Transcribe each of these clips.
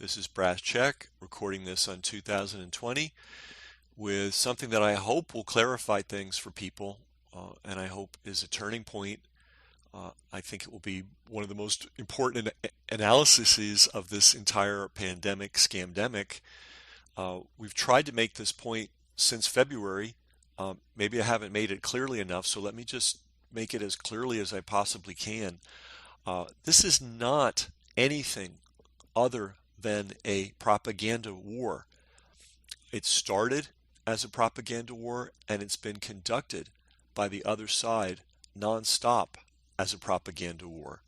This is Brass Check, recording this on 2020 with something that I hope will clarify things for people and I hope is a turning point. I think it will be one of the most important analyses of this entire pandemic, scamdemic. We've tried to make this point since February. Maybe I haven't made it clearly enough, so let me just make it as clearly as I possibly can. This is not anything other than a propaganda war. It started as a propaganda war and it's been conducted by the other side nonstop as a propaganda war.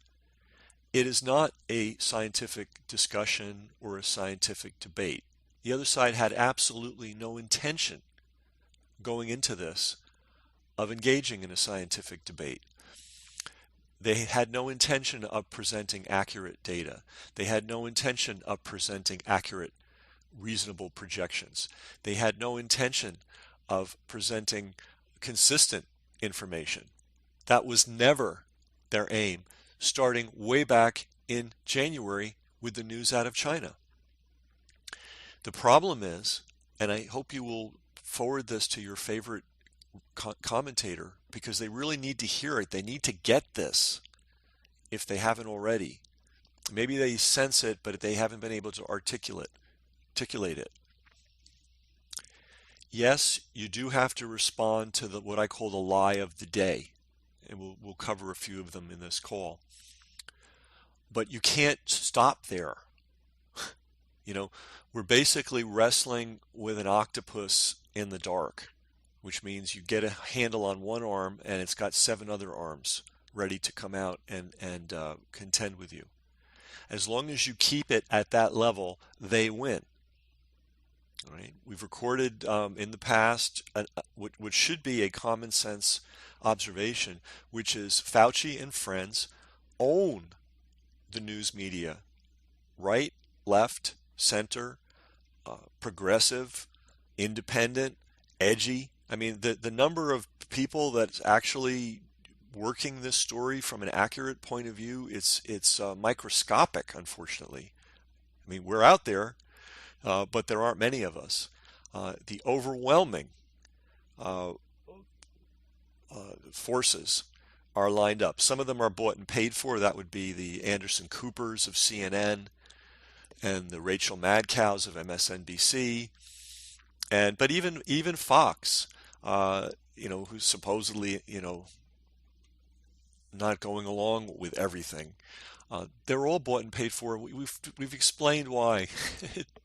It is not a scientific discussion or a scientific debate. The other side had absolutely no intention going into this of engaging in a scientific debate. They had no intention of presenting accurate data. They had no intention of presenting accurate, reasonable projections. They had no intention of presenting consistent information. That was never their aim, starting way back in January with the news out of China. The problem is, and I hope you will forward this to your favorite commentator, because they really need to hear it. They need to get this if they haven't already. Maybe they sense it, but they haven't been able to articulate it. Yes, you do have to respond to what I call the lie of the day, and we'll cover a few of them in this call. But you can't stop there. We're basically wrestling with an octopus in the dark, which means you get a handle on one arm and it's got 7 other arms ready to come out and contend with you. As long as you keep it at that level, they win. All right? We've recorded in the past what should be a common sense observation, which is Fauci and friends own the news media. Right, left, center, progressive, independent, edgy. I mean, the number of people that's actually working this story from an accurate point of view, it's microscopic, unfortunately. I mean, we're out there, but there aren't many of us. The overwhelming forces are lined up. Some of them are bought and paid for. That would be the Anderson Coopers of CNN and the Rachel Madcows of MSNBC, but even Fox, who's supposedly not going along with everything. They're all bought and paid for. We've explained why.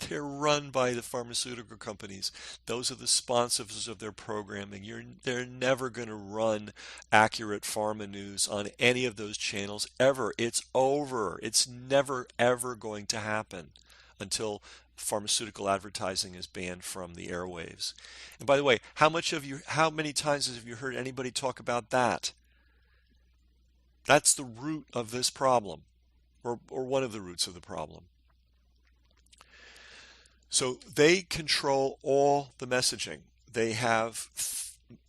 They're run by the pharmaceutical companies. Those are the sponsors of their programming. They're never going to run accurate pharma news on any of those channels ever. It's over. It's never ever going to happen until pharmaceutical advertising is banned from the airwaves. And by the way, how many times have you heard anybody talk about that? That's the root of this problem, or one of the roots of the problem. So they control all the messaging. They have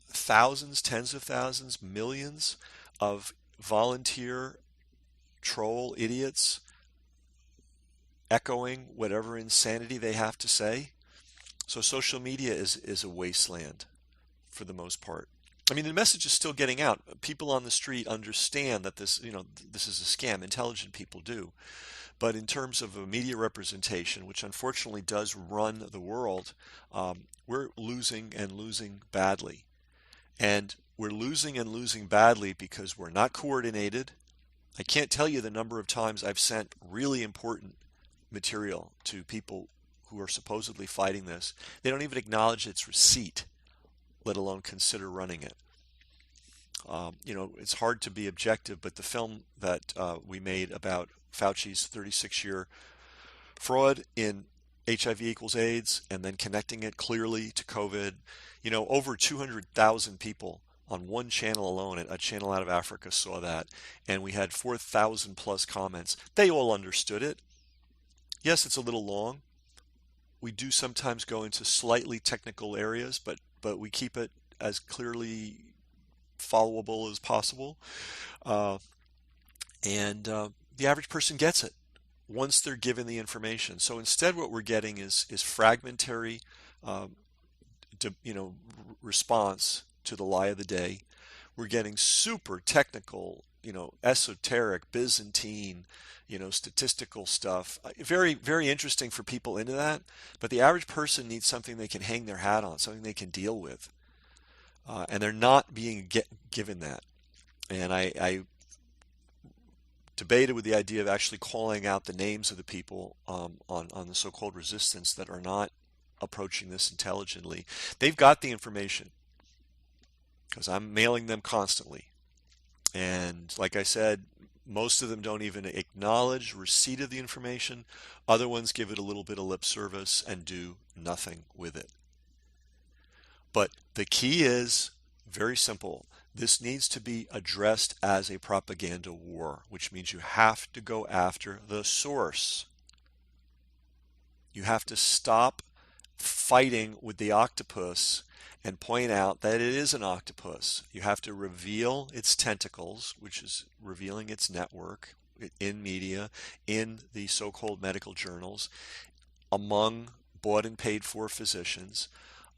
thousands, tens of thousands, millions of volunteer troll idiots echoing whatever insanity they have to say. So social media is a wasteland for the most part. I mean, the message is still getting out. People on the street understand that this is a scam. Intelligent people do. But in terms of a media representation, which unfortunately does run the world, we're losing and losing badly. And we're losing and losing badly because we're not coordinated. I can't tell you the number of times I've sent really important material to people who are supposedly fighting this. They don't even acknowledge its receipt, let alone consider running it. It's hard to be objective, but the film that we made about Fauci's 36-year fraud in HIV equals AIDS and then connecting it clearly to COVID, over 200,000 people on one channel alone, a channel out of Africa, saw that, and we had 4,000 plus comments. They all understood it. Yes, it's a little long. We do sometimes go into slightly technical areas, but we keep it as clearly followable as possible. And the average person gets it. once they're given the information. So instead, what we're getting is fragmentary, um, response to the lie of the day. We're getting super technical, esoteric, Byzantine, statistical stuff. Very, very interesting for people into that. But the average person needs something they can hang their hat on, something they can deal with. And they're not being given that. And I debated with the idea of actually calling out the names of the people on the so-called resistance that are not approaching this intelligently. They've got the information because I'm mailing them constantly. And like I said, most of them don't even acknowledge receipt of the information. Other ones give it a little bit of lip service and do nothing with it. But the key is very simple. This needs to be addressed as a propaganda war, which means you have to go after the source. You have to stop fighting with the octopus and point out that it is an octopus. You have to reveal its tentacles, which is revealing its network in media, in the so-called medical journals, among bought and paid for physicians,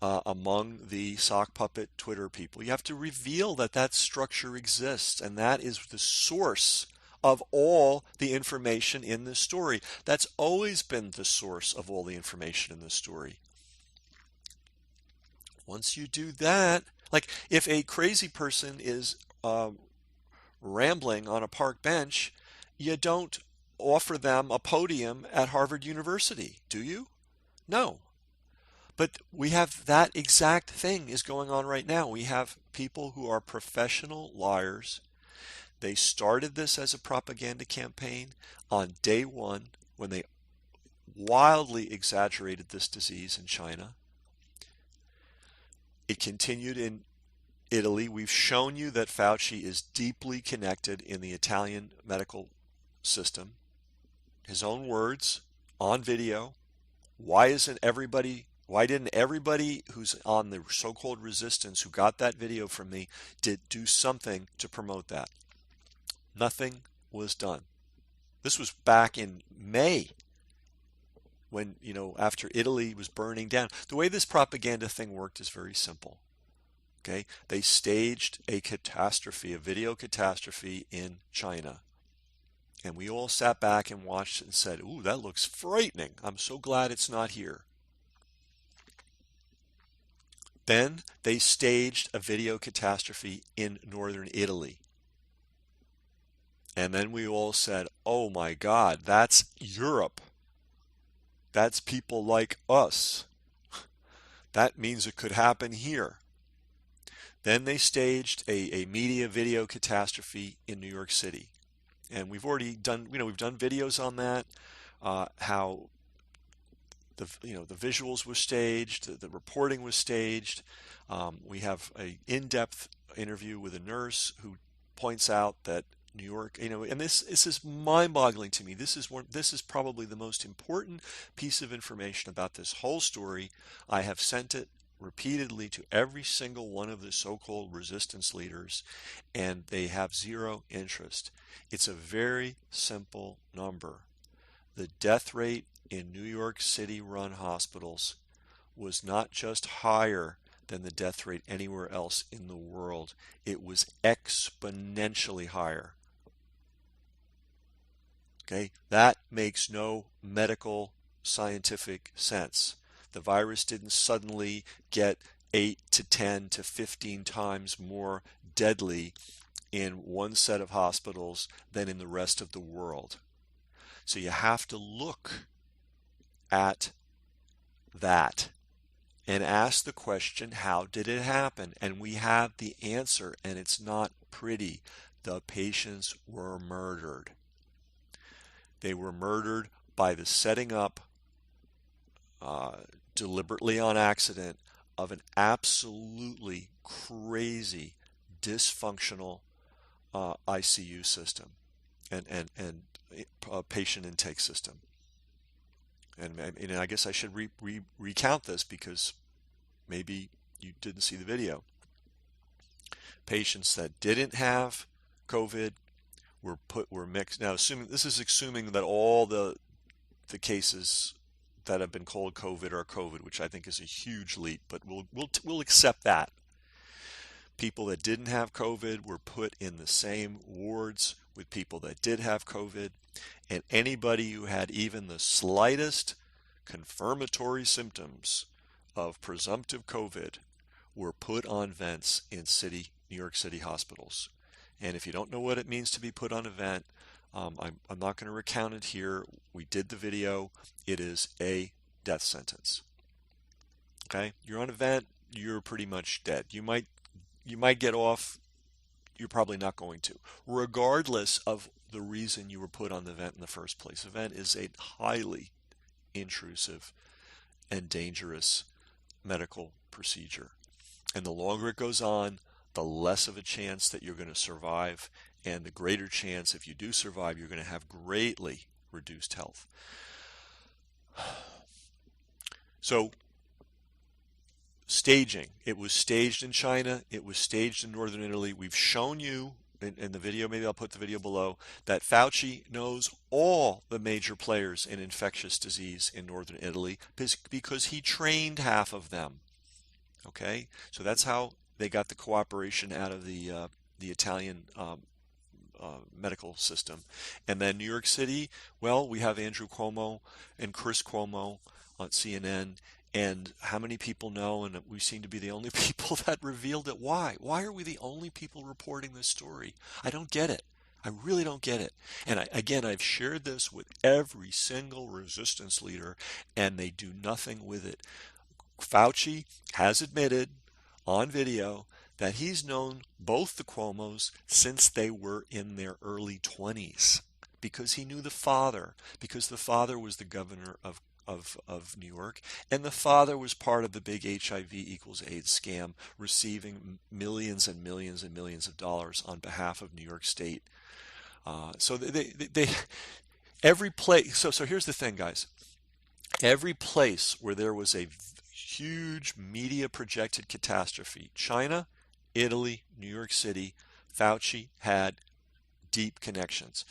among the sock puppet Twitter people. You have to reveal that that structure exists, and that is the source of all the information in this story. That's always been the source of all the information in this story. Once you do that, like if a crazy person is rambling on a park bench, you don't offer them a podium at Harvard University, do you? No. But we have that exact thing is going on right now. We have people who are professional liars. They started this as a propaganda campaign on day one when they wildly exaggerated this disease in China. It continued in Italy. We've shown you that Fauci is deeply connected in the Italian medical system. His own words on video. Why didn't everybody who's on the so-called resistance who got that video from me do something to promote that? Nothing was done. This was back in May when, after Italy was burning down. The way this propaganda thing worked is very simple. Okay? They staged a catastrophe, a video catastrophe in China. And we all sat back and watched it and said, ooh, that looks frightening. I'm so glad it's not here. Then they staged a video catastrophe in northern Italy. And then we all said, oh my God, that's Europe. That's people like us. That means it could happen here. Then they staged a media video catastrophe in New York City. And we've already done, we've done videos on that, how the visuals were staged, the reporting was staged. We have an in-depth interview with a nurse who points out that New York, and this is mind-boggling to me. This is probably the most important piece of information about this whole story. I have sent it repeatedly to every single one of the so-called resistance leaders, and they have zero interest. It's a very simple number. The death rate in New York City run hospitals was not just higher than the death rate anywhere else in the world. It was exponentially higher. Okay, that makes no medical scientific sense. The virus didn't suddenly get 8 to 10 to 15 times more deadly in one set of hospitals than in the rest of the world. So you have to look at that and ask the question, how did it happen? And we have the answer, and it's not pretty. The patients were murdered. They were murdered by the setting up, deliberately on accident, of an absolutely crazy, dysfunctional ICU system and patient intake system. And I guess I should recount this because maybe you didn't see the video. Patients that didn't have COVID were mixed. Now, assuming that all the the cases that have been called COVID are COVID, which I think is a huge leap, but we'll accept that. People that didn't have COVID were put in the same wards with people that did have COVID, and anybody who had even the slightest confirmatory symptoms of presumptive COVID were put on vents in New York City hospitals. And if you don't know what it means to be put on a vent, I'm not going to recount it here. We did the video. It is a death sentence. Okay, you're on a vent, you're pretty much dead. You might get off. You're probably not going to, regardless of the reason you were put on the vent in the first place. A vent is a highly intrusive and dangerous medical procedure. And the longer it goes on, the less of a chance that you're going to survive, and the greater chance if you do survive, you're going to have greatly reduced health. So, staging. It was staged in China. It was staged in Northern Italy. We've shown you in the video, maybe I'll put the video below, that Fauci knows all the major players in infectious disease in Northern Italy because he trained half of them. Okay, so that's how they got the cooperation out of the Italian medical system. And then New York City, well, we have Andrew Cuomo and Chris Cuomo on CNN. And how many people know? And we seem to be the only people that revealed it. Why? Why are we the only people reporting this story? I don't get it. I really don't get it. And again, I've shared this with every single resistance leader, and they do nothing with it. Fauci has admitted on video that he's known both the Cuomos since they were in their early 20s because he knew the father, because the father was the governor of New York, and the father was part of the big HIV equals AIDS scam, receiving millions and millions and millions of dollars on behalf of New York State. So they every place. So here's the thing, guys. Every place where there was a huge media projected catastrophe, China, Italy, New York City, Fauci had deep connections.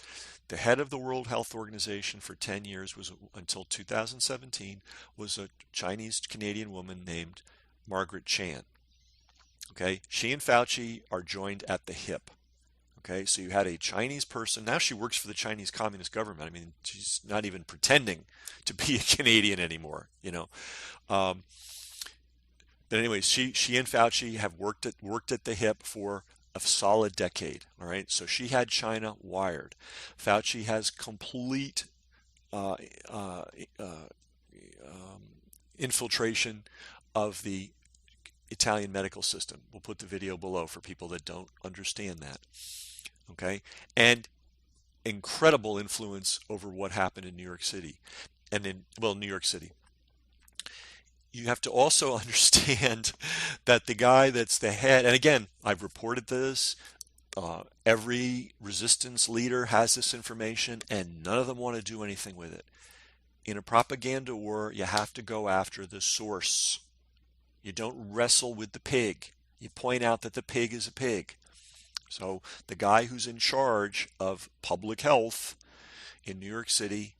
The head of the World Health Organization for 10 years was until 2017 was a Chinese Canadian woman named Margaret Chan. Okay, she and Fauci are joined at the hip. Okay, so you had a Chinese person. Now she works for the Chinese Communist government. I mean, she's not even pretending to be a Canadian anymore, you know. But anyways, she and Fauci have worked at the hip for a solid decade. All right, so she had China wired. Fauci has complete uh, uh, uh, infiltration of the Italian medical system. We'll put the video below for people that don't understand that. Okay, and incredible influence over what happened in New York City, and New York City. You have to also understand that the guy that's the head, and again, I've reported this, every resistance leader has this information, and none of them want to do anything with it. In a propaganda war, you have to go after the source. You don't wrestle with the pig. You point out that the pig is a pig. So the guy who's in charge of public health in New York City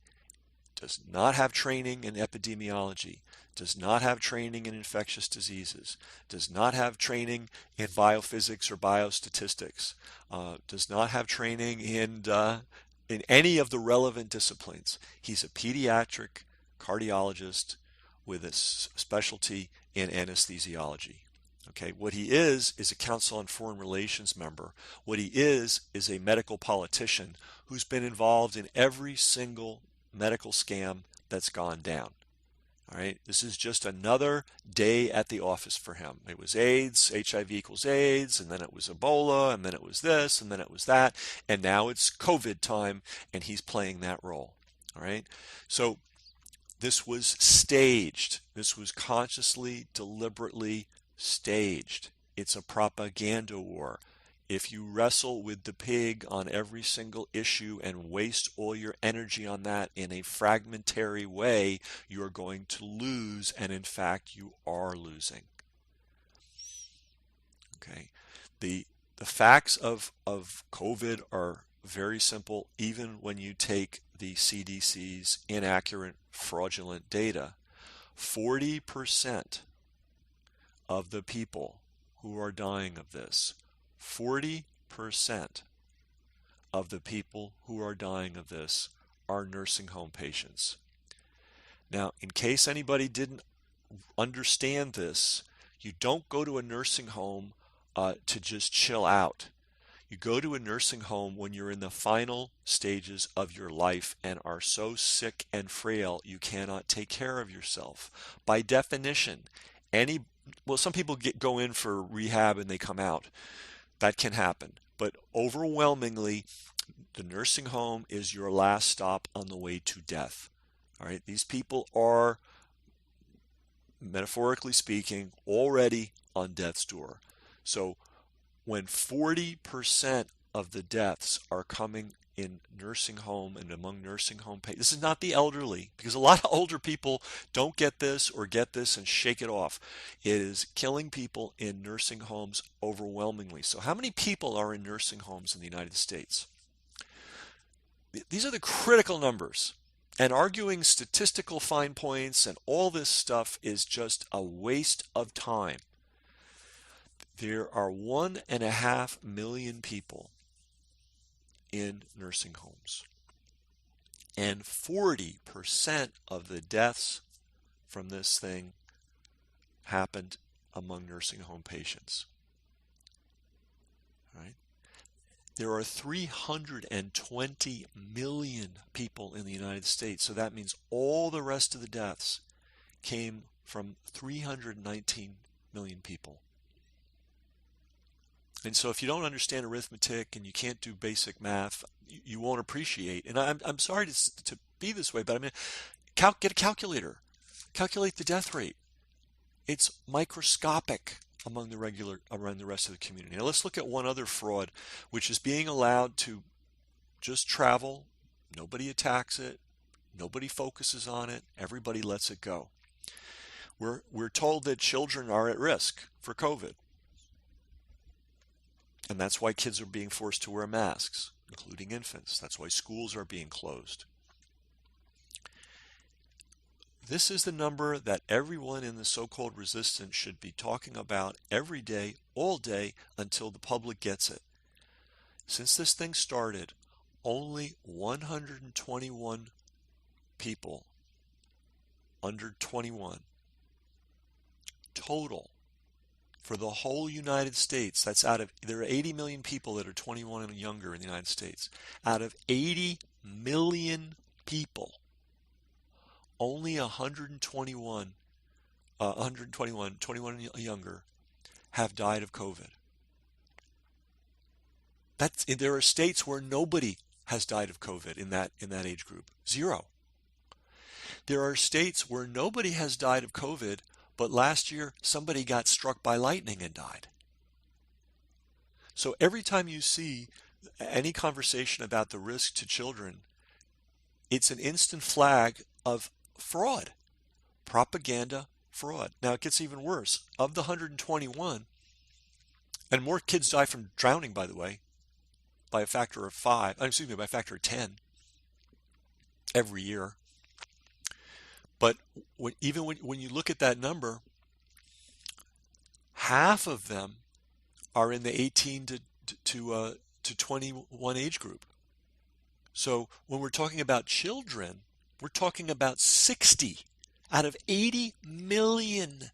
does not have training in epidemiology, does not have training in infectious diseases, does not have training in biophysics or biostatistics, does not have training in any of the relevant disciplines. He's a pediatric cardiologist with a specialty in anesthesiology. Okay, what he is a Council on Foreign Relations member. What he is a medical politician who's been involved in every single medical scam that's gone down. All right, this is just another day at the office for him. It was AIDS, HIV equals AIDS, and then it was Ebola, and then it was this, and then it was that, and now it's COVID time, and he's playing that role. All right, so this was staged. This was consciously, deliberately staged. It's a propaganda war. If you wrestle with the pig on every single issue and waste all your energy on that in a fragmentary way, you're going to lose, and in fact, you are losing. Okay, the facts of COVID are very simple. Even when you take the CDC's inaccurate, fraudulent data, 40% of the people who are dying of this, 40% of the people who are dying of this are nursing home patients. Now, in case anybody didn't understand this, you don't go to a nursing home to just chill out. You go to a nursing home when you're in the final stages of your life and are so sick and frail you cannot take care of yourself. By definition, some people go in for rehab and they come out. That can happen. But overwhelmingly, the nursing home is your last stop on the way to death. All right, these people are, metaphorically speaking, already on death's door. So when 40% of the deaths are coming in nursing home and among nursing home patients, this is not the elderly, because a lot of older people don't get this or get this and shake it off. It is killing people in nursing homes overwhelmingly. So how many people are in nursing homes in the United States? These are the critical numbers. And arguing statistical fine points and all this stuff is just a waste of time. There are 1.5 million people in nursing homes. And 40% of the deaths from this thing happened among nursing home patients. Right? There are 320 million people in the United States. So that means all the rest of the deaths came from 319 million people. And so if you don't understand arithmetic and you can't do basic math, you won't appreciate. And I'm sorry to be this way, but I mean, get a calculator. Calculate the death rate. It's microscopic around the rest of the community. Now let's look at one other fraud, which is being allowed to just travel. Nobody attacks it. Nobody focuses on it. Everybody lets it go. We're told that children are at risk for COVID. And that's why kids are being forced to wear masks, including infants. That's why schools are being closed. This is the number that everyone in the so-called resistance should be talking about every day, all day, until the public gets it. Since this thing started, only 121 people under 21 total for the whole United States. There are 80 million people that are 21 and younger in the United States. Out of 80 million people, only 21 and younger have died of COVID. There are states where nobody has died of COVID in that age group. 0. There are states where nobody has died of COVID, but last year somebody got struck by lightning and died. So every time you see any conversation about the risk to children, it's an instant flag of fraud, propaganda, fraud. Now it gets even worse. Of the 121, and more kids die from drowning, by the way, by a factor of 5, by a factor of 10 every year. But when you look at that number, half of them are in the 18 to 21 age group. So when we're talking about children, we're talking about 60 out of 80 million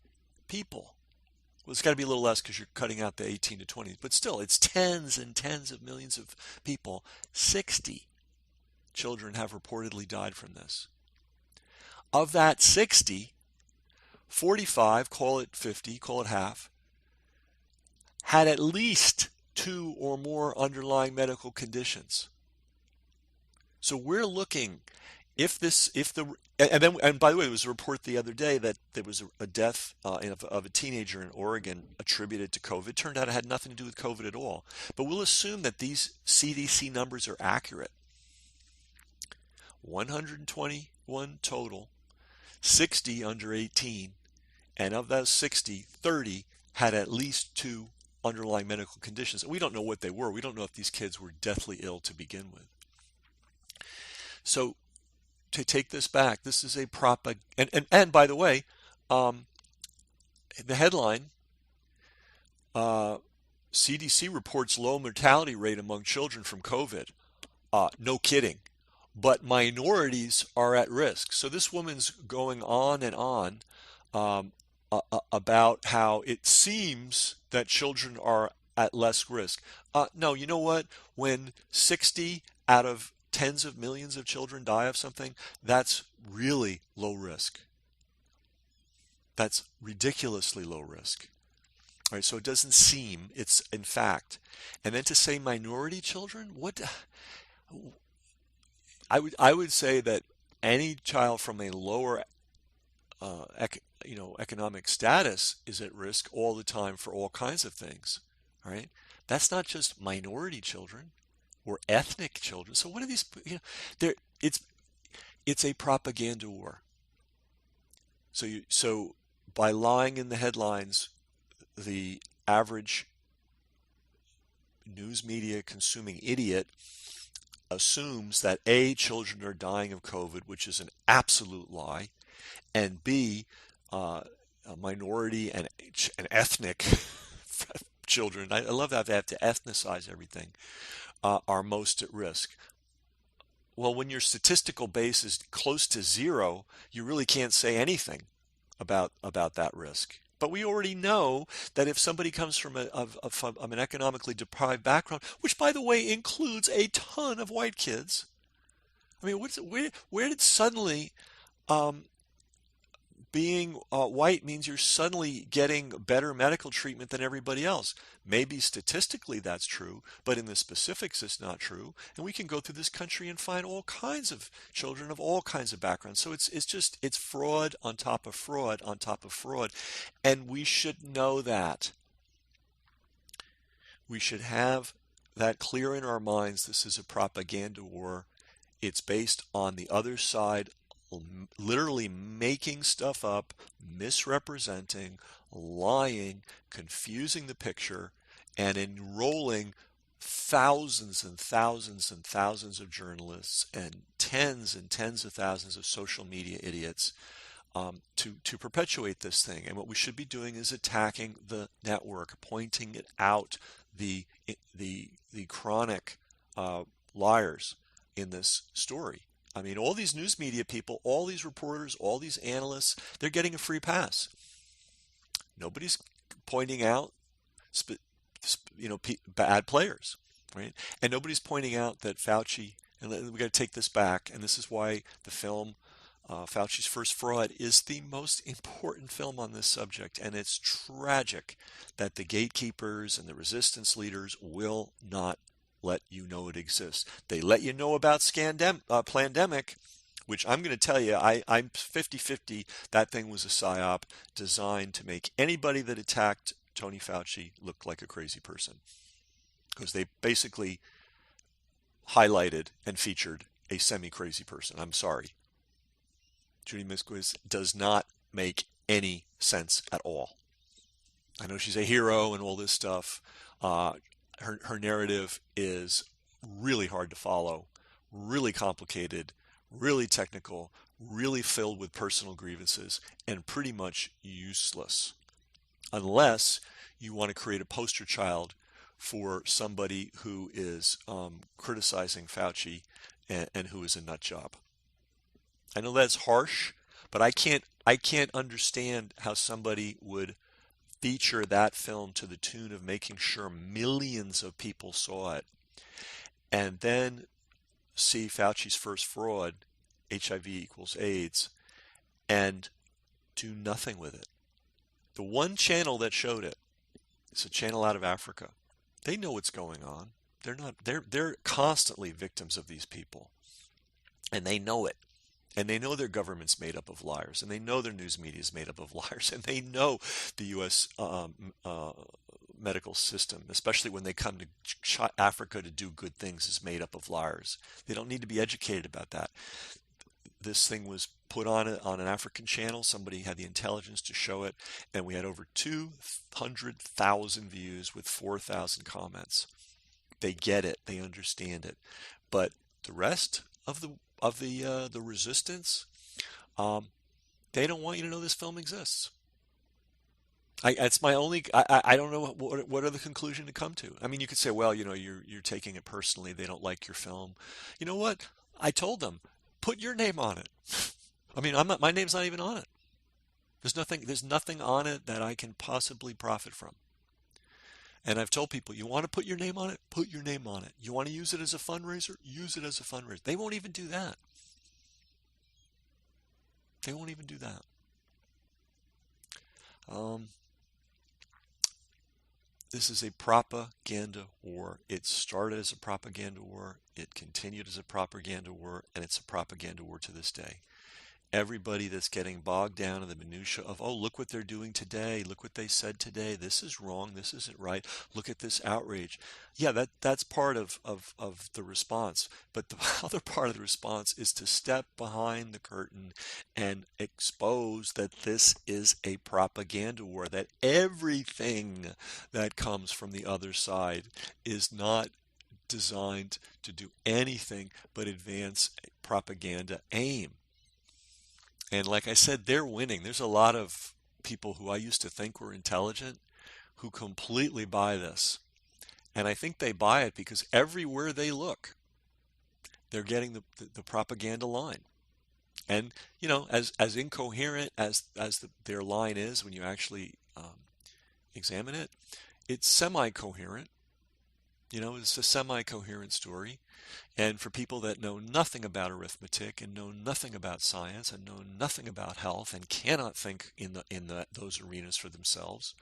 people. Well, it's got to be a little less because you're cutting out the 18 to 20, but still, it's tens and tens of millions of people. 60 children have reportedly died from this. Of that 60, 45, call it 50, call it half, had at least 2 or more underlying medical conditions. So we're looking, and by the way, there was a report the other day that there was a death of a teenager in Oregon attributed to COVID. Turned out it had nothing to do with COVID at all. But we'll assume that these CDC numbers are accurate. 121 total. 60 under 18, and of those 60, 30 had at least 2 underlying medical conditions. We don't know what they were. We don't know if these kids were deathly ill to begin with. So to take this back, this is a and by the way, um, the headline, uh, CDC reports low mortality rate among children from COVID. No kidding. But minorities are at risk. So this woman's going on and on um, about how it seems that children are at less risk. No, you know what? When 60 out of tens of millions of children die of something, that's really low risk. That's ridiculously low risk. All right, so it doesn't seem, it's in fact. And then to say minority children, what I would say that any child from a lower economic status is at risk all the time for all kinds of things. All right, that's not just minority children or ethnic children. So what are these? There, it's it's a propaganda war. So by lying in the headlines, the average news media consuming idiot assumes that A, children are dying of COVID, which is an absolute lie, and B, a minority and ethnic children, I love that they have to ethnicize everything, are most at risk. Well, when your statistical base is close to zero, you really can't say anything about that risk. But we already know that if somebody comes from an economically deprived background, which by the way includes a ton of white kids. I mean, where did suddenly um, being white means you're suddenly getting better medical treatment than everybody else? Maybe statistically that's true, but in the specifics it's not true. And we can go through this country and find all kinds of children of all kinds of backgrounds. So it's fraud on top of fraud on top of fraud, and we should know that. We should have that clear in our minds. This is a propaganda war. It's based on the other side literally making stuff up, misrepresenting, lying, confusing the picture, and enrolling thousands and thousands and thousands of journalists and tens of thousands of social media idiots to perpetuate this thing. And what we should be doing is attacking the network, pointing it out, the the chronic liars in this story. I mean, all these news media people, all these reporters, all these analysts, they're getting a free pass. Nobody's pointing out, bad players, right? And nobody's pointing out that Fauci, and we got to take this back, and this is why the film Fauci's First Fraud is the most important film on this subject, and it's tragic that the gatekeepers and the resistance leaders will not let you know it exists. They let you know about Plandemic, which I'm going to tell you, I'm 50-50. That thing was a psyop designed to make anybody that attacked Tony Fauci look like a crazy person, because they basically highlighted and featured a semi-crazy person. I'm sorry. Judy Miskowitz does not make any sense at all. I know she's a hero and all this stuff. Her narrative is really hard to follow, really complicated, really technical, really filled with personal grievances, and pretty much useless. Unless you want to create a poster child for somebody who is criticizing Fauci and who is a nut job. I know that's harsh, but I can't understand how somebody would feature that film to the tune of making sure millions of people saw it, and then see Fauci's First Fraud, HIV equals AIDS, and do nothing with it. The one channel that showed it is a channel out of Africa. They know what's going on. They're constantly victims of these people, and they know it. And they know their government's made up of liars, and they know their news media is made up of liars, and they know the U.S. Medical system, especially when they come to Africa to do good things, is made up of liars. They don't need to be educated about that. this thing was put on on an African channel. Somebody had the intelligence to show it, and we had over 200,000 views with 4,000 comments. They get it, they understand it, but the rest of the resistance, um, they don't want you to know this film exists. It's my only. I don't know what other conclusion to come to. I mean, you could say, well, you're taking it personally. They don't like your film. You know what? I told them, put your name on it. I mean, I'm not. My name's not even on it. There's nothing. There's nothing on it that I can possibly profit from. And I've told people, you want to put your name on it? Put your name on it. You want to use it as a fundraiser? Use it as a fundraiser. They won't even do that. They won't even do that. Um, This is a propaganda war. It started as a propaganda war, it continued as a propaganda war, and it's a propaganda war to this day. Everybody that's getting bogged down in the minutia of, oh, look what they're doing today, look what they said today, this is wrong, this isn't right, look at this outrage. Yeah, that's part of the response. But the other part of the response is to step behind the curtain and expose that this is a propaganda war, that everything that comes from the other side is not designed to do anything but advance a propaganda aim. And like I said, they're winning. There's a lot of people who I used to think were intelligent who completely buy this. And I think they buy it because everywhere they look, they're getting the propaganda line. And, as incoherent as their line is when you actually examine it, it's semi-coherent. It's a semi-coherent story. And for people that know nothing about arithmetic and know nothing about science and know nothing about health and cannot think in those arenas for themselves,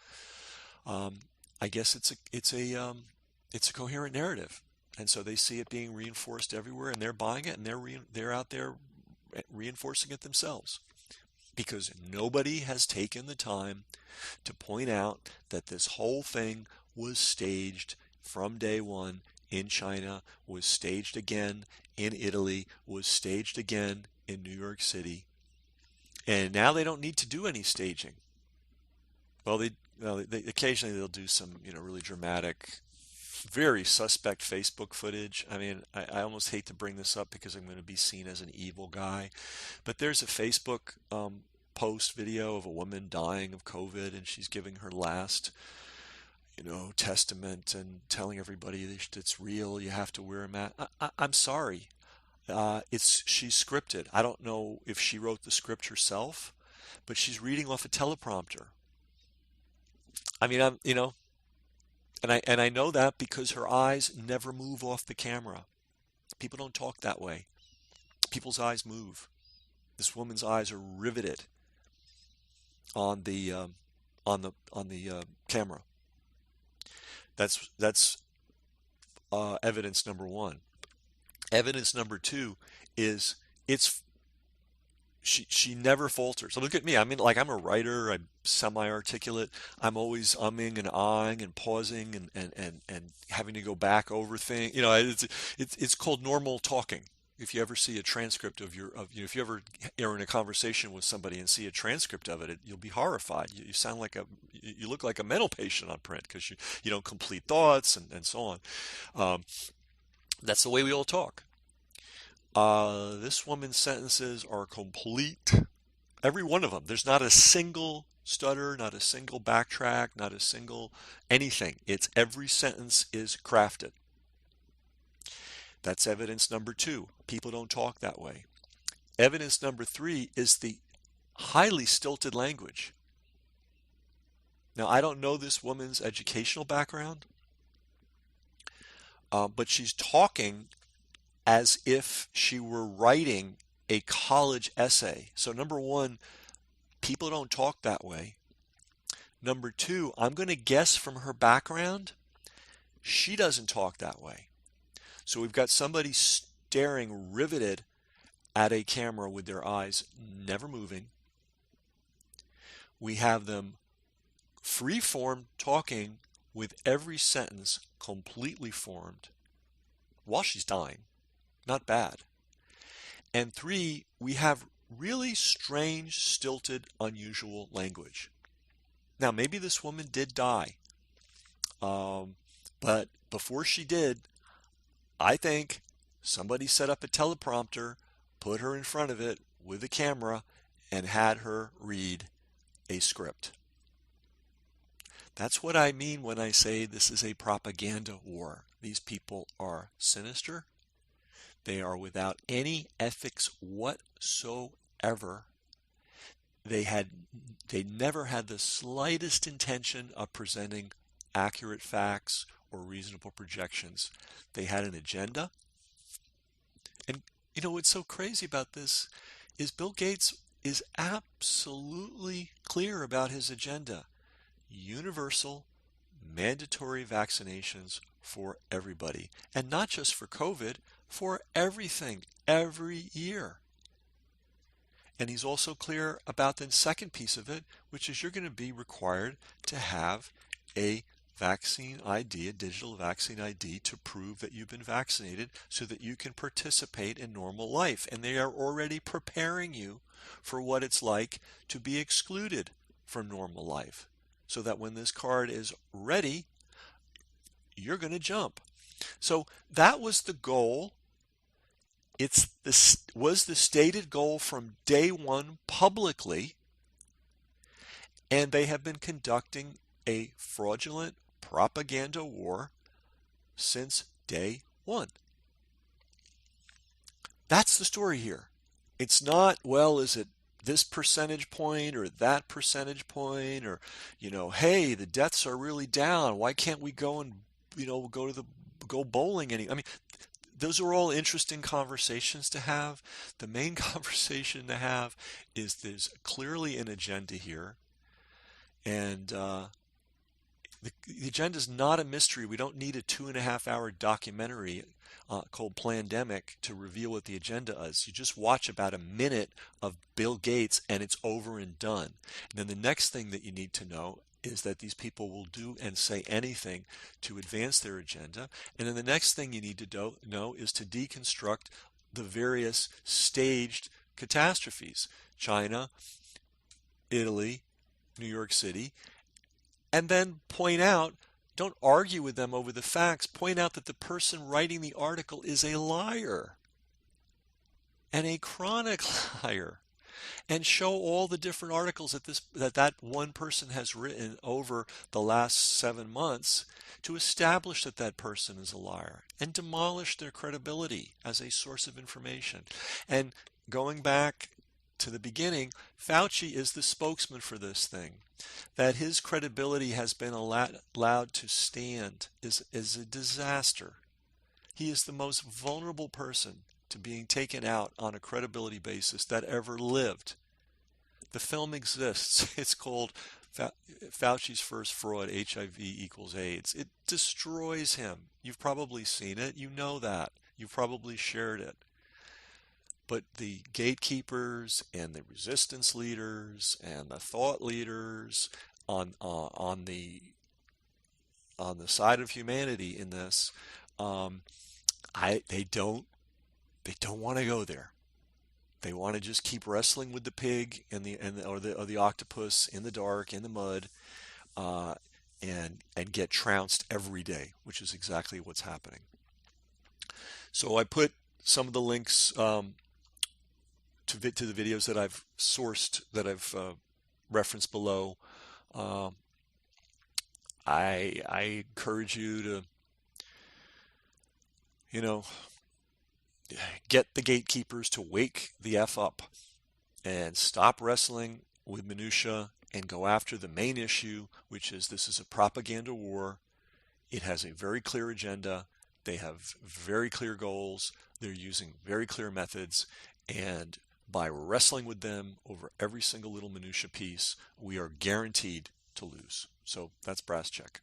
um, I guess it's a coherent narrative. And so they see it being reinforced everywhere, and they're buying it, and they're out there reinforcing it themselves, because nobody has taken the time to point out that this whole thing was staged from day one in China, was staged again in Italy, was staged again in New York City, and now they don't need to do any staging. Well, they occasionally they'll do some, really dramatic, very suspect Facebook footage. I mean, I almost hate to bring this up because I'm going to be seen as an evil guy, but there's a Facebook post video of a woman dying of COVID, and she's giving her last, testament and telling everybody that it's real. You have to wear a mask. I'm sorry. She's scripted. I don't know if she wrote the script herself, but she's reading off a teleprompter. I mean, and I know that because her eyes never move off the camera. People don't talk that way. People's eyes move. This woman's eyes are riveted on the camera. That's evidence number one. Evidence number two is it's she never falters. So look at me. I mean, like, I'm a writer. I'm semi-articulate. I'm always umming and ahhing and pausing and having to go back over things. It's called normal talking. If you ever see a transcript if you ever are in a conversation with somebody and see a transcript of it, you'll be horrified. You sound like you look like a mental patient on print because you don't complete thoughts and so on. That's the way we all talk. This woman's sentences are complete. Every one of them. There's not a single stutter, not a single backtrack, not a single anything. It's every sentence is crafted. That's evidence number two. People don't talk that way. Evidence number three is the highly stilted language. Now, I don't know this woman's educational background, but she's talking as if she were writing a college essay. So number one, people don't talk that way. Number two, I'm going to guess from her background, she doesn't talk that way. So we've got somebody staring riveted at a camera with their eyes never moving. We have them free-form talking with every sentence completely formed while she's dying. Not bad. And three, we have really strange, stilted, unusual language. Now, maybe this woman did die, um, but before she did, I think somebody set up a teleprompter, put her in front of it with a camera, and had her read a script. That's what I mean when I say this is a propaganda war. These people are sinister. They are without any ethics whatsoever. They never had the slightest intention of presenting accurate facts or reasonable projections. They had an agenda. And what's so crazy about this is Bill Gates is absolutely clear about his agenda. Universal, mandatory vaccinations for everybody. And not just for COVID, for everything, every year. And he's also clear about the second piece of it, which is you're going to be required to have a vaccine ID, a digital vaccine ID, to prove that you've been vaccinated so that you can participate in normal life. And they are already preparing you for what it's like to be excluded from normal life, so that when this card is ready, you're going to jump. So that was the goal. Was the stated goal from day one publicly, and they have been conducting a fraudulent propaganda war since day one. That's the story here. It's not, well, is it this percentage point or that percentage point, or, hey, the deaths are really down. Why can't we go and, go bowling I mean, those are all interesting conversations to have. The main conversation to have is there's clearly an agenda here. And the agenda is not a mystery. We don't need a 2.5 hour documentary called Plandemic to reveal what the agenda is. You just watch about a minute of Bill Gates and it's over and done. And then the next thing that you need to know is that these people will do and say anything to advance their agenda. And then the next thing you need to know is to deconstruct the various staged catastrophes. China, Italy, New York City, and then point out, don't argue with them over the facts, point out that the person writing the article is a liar and a chronic liar, and show all the different articles that one person has written over the last 7 months to establish that that person is a liar and demolish their credibility as a source of information. And going back to the beginning, Fauci is the spokesman for this thing. That his credibility has been allowed to stand is a disaster. He is the most vulnerable person to being taken out on a credibility basis that ever lived. The film exists. It's called Fauci's First Fraud, HIV equals AIDS. It destroys him. You've probably seen it. You know that. You've probably shared it. But the gatekeepers and the resistance leaders and the thought leaders on the side of humanity in this, they don't want to go there. They want to just keep wrestling with the pig or the octopus in the dark, in the mud, and get trounced every day, which is exactly what's happening. So I put some of the links to the videos that I've sourced, that I've referenced below. I encourage you to, get the gatekeepers to wake the F up and stop wrestling with minutia and go after the main issue, which is this is a propaganda war. It has a very clear agenda. They have very clear goals. They're using very clear methods. And by wrestling with them over every single little minutia piece, we are guaranteed to lose. So that's brass check.